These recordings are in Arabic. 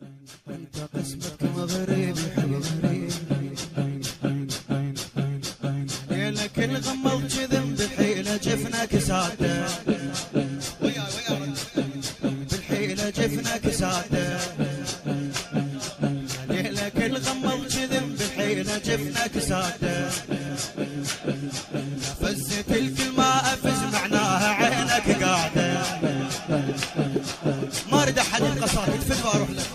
انت قسمك غريب يحب غريب ليلك الغمض كذب بالحيلة جفنك ساده بالحيلة جفنك ساده ليلك الغمض كذب بالحيلة جفنك ساده فزت الكلمة افز معناها عينك قاعده ما اريد احد القصائد يتفل واروح لك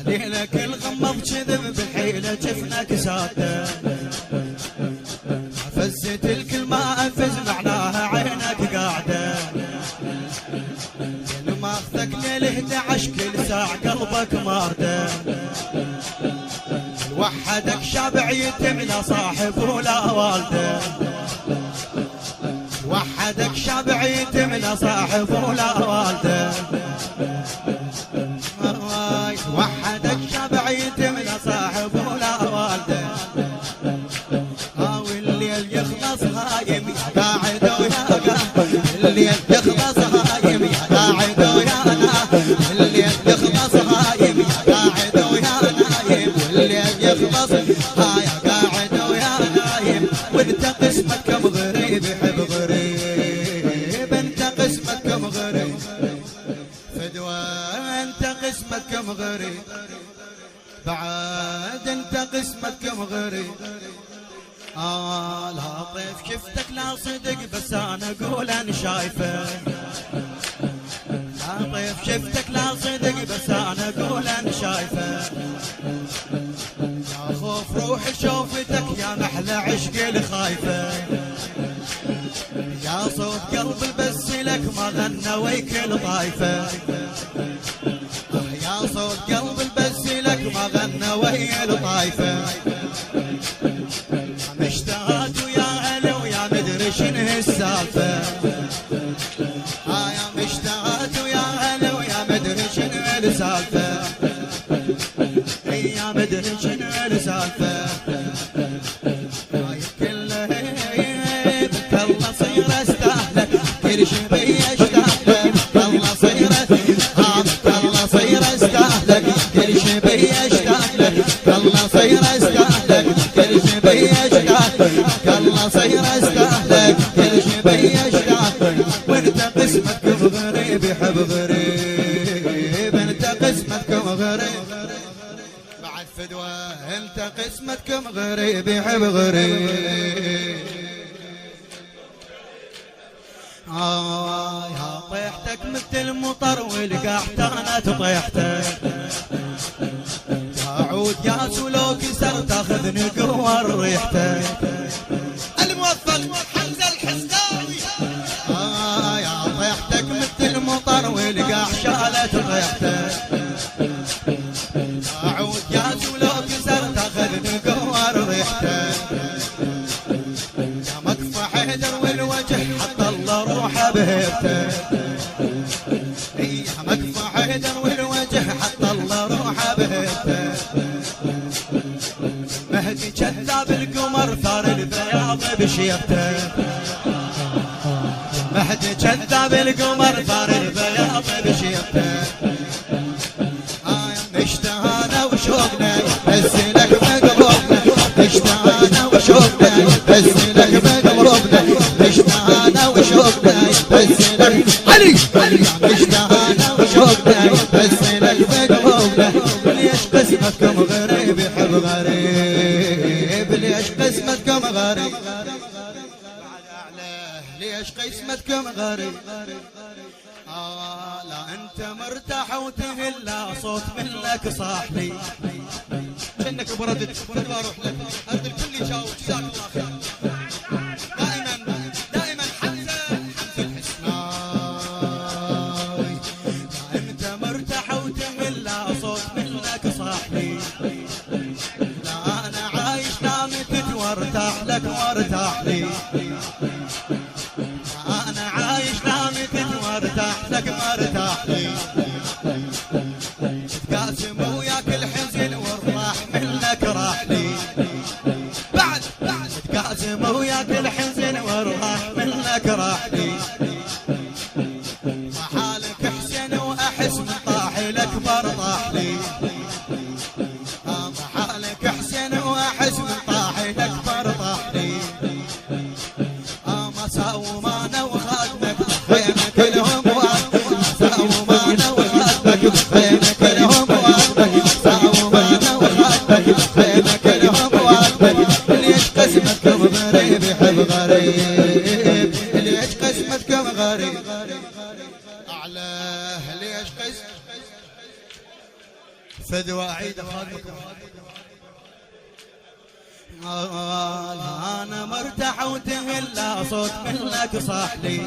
ليلك الغمض كذب بالحيلة جفنك ساده فزت الكلمة افز معناها عينك قاعده لما اخذك ليل 11 كل ساعة قلبك مارده وحدك شابع يتم لا صاحب ولا والده وحدك شابع يتم لا صاحب ولا والده وحدك شابع يتم لا صاحب ولا والده والليل يخلص هايم يا قاعد ويا الليل يخلص هايم يا قاعد ويانا الليل يخلص هايم يا قاعد ويا نايم والليل يخلص يا قاعد ويا نايم وانت قسمك كم غريب يحب غريب انت قسمك كم غريب فدوى انت قسمك كم غريب بعد انت قسمك كم غريب لا طيف شفتك لا صدق بس انا اقول انا شايفه لا طيف شفتك لا صدق بس انا اقول انا شايفه يا خوف روحي شوفتك يا محلى عشقي الخايفه يا صوت قلبي بس لك ما غنى ويكل طايفه يا صوت قلبي بس لك ما غنى ويكل طايفه مشتاق ويا هلا ويا مدري شنو السالفه يا مشتاق ويا هلا ويا مدري شنو السالفه يا مدري شنو السالفه كل هيب الله صير استاهله كل شي بي اشتاقله الله صير الله صير استاهله كل شي بي اشتاقله الله صير استاهله كل شي بي اشتاقله الله صير استاهله كل شي بي اشتاقله وانت قسمك كم غريب يحب غريب انت قسمك كم غريب بعد فدوى انت قسمك كم غريب يحب غريب يا طيحتك مثل المطر ولقحت انا طيحتك يا عود يا سلوك سر تاخذني قوة ريحتك الموفق حمزة الحسناوي يا طيحتك مثل المطر ولقح شالت ريحتك يا عود يا سلوك سر تاخذني قوة ريحتك يا مكفى حيدر والوجه حط الله روحه بهيبته يا مكفى حيدر والوجه حط الله روحه بهيبته مهدي كذاب القمر ثار البياض بشيبته مهدي كذاب القمر ثار البياض بشيبته اشتهانا وشوقنا بس لك مقلوبنا اشتهانا وشوقنا بس لك مقلوبنا اشتهانا وشوقنا بس لك علي اشتهانا وشوقنا بس لك مقلوبنا ليش قسمتكم غريب يحب غريب ليش قسمتكم غريب ليش قسمتكم غريب لا انت مرتاح وتهلا صوت منك صاح لي كأنك بردت بروح لك ارد الكل يجاوب جزاك الله خير دائما حمزة الحسناوي لا انت مرتاح وتهلا صوت منك صاح لي لا انا عايش لا متت وارتاح لك وارتاح لي انا عايش لا متت وارتاح لك وارتاح لي تقاسم وياك الحزن والراح منك راح لي بعد تقاسم وياك الحزن والراح منك راح لي حالك حسن واحس ليش قس فدوى عيد خالكم انا مرتاح وتهلا صوت منك صاحلي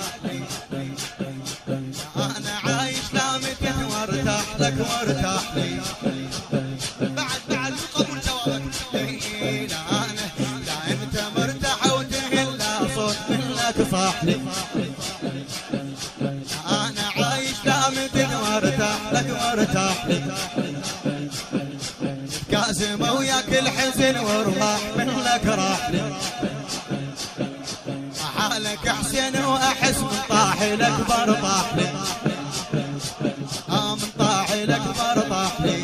انا عايش لا متن وارتاح لك وارتاح لي بعد قبول جوابك انا لا انت مرتاح وتهلا صوت منك صاحلي انا عايش لا متن وارتاح لك وارتاح لي كازم وياك الحزن وارواح منك راح لي حالك حسين واحس من طاحي الاكبر طاح لي من طاحي الاكبر طاح لي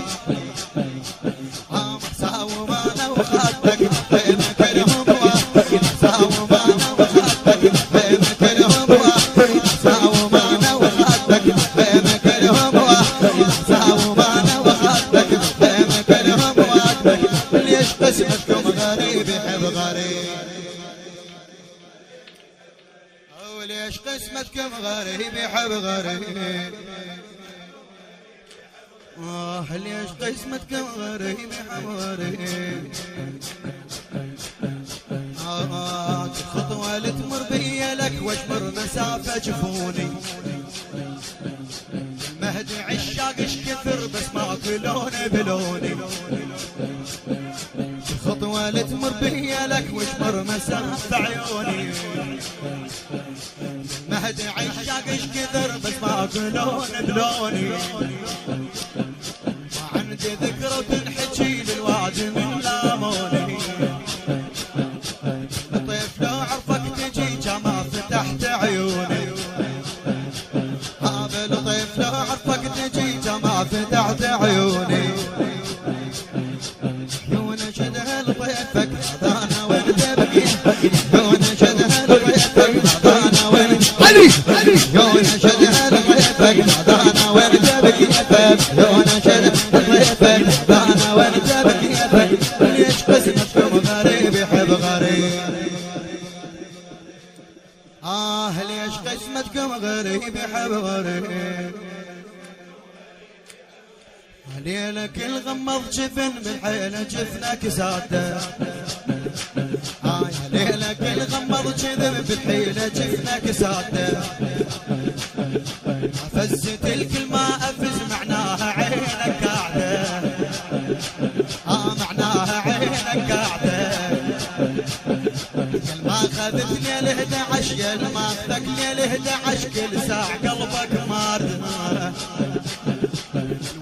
مساوم انا وخدك بينك الهموة مساوم انا وخدك بينك الهموة مساوم انا وخدك بينك الهموة مساوم انا وخدك بينك الهموة ليش قسمتكم غريب يحب غريب ليش قسمتكم غريب يحب غريب ليش قسمتكم غريب يحب غريب خطوة لتمر بيا لك واجبر مسافة جفوني مهدي عشاق اش كثر بس ما كلون بلوني خطوة لتمر بيا لك واجبر مسافة عيوني مهدي عشاق اش كثر بس ما كلون بلوني ما عندي ذكرى تنحكي للوعد من لاموني طيف لو عرفك تجي جما فتحت عيوني لطيف لو عرفك تجي جما فتحت عيوني يونا شدها لطيفك انا وين تبكي يونا شدها لطيفك انا وين علي يونا شدها لطيفك انا وين تبكي يونا شدها لطيفك انا وين تبكي ليش قسمتكم غريب يحب غريب ليش قسمتكم غريب يحب غريب ليلك الغمض جفن بالحيلة جفنك ساده ليلك الغمض جذب بالحيلة جفنك ساده فزت الكلمة افز معناها عينك قاعدة معناها عينك قاعدة ما اخذتني ال11 يا ما اخذتني ال11 كل ساعة قلبك مارد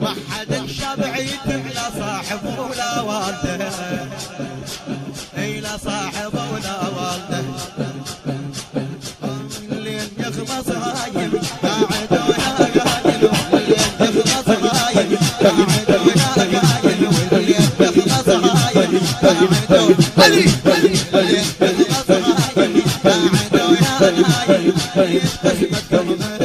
وحدك شبعيت لا صاحب ولا والده لا صاحب ولا والده الليل يخلص هايم قاعد ويا قايل والليل يخلص هايم قاعد ويا قايل والليل يخلص هايم قاعد علي الليل يخلص هايم قاعد ويا قايل قسمتكم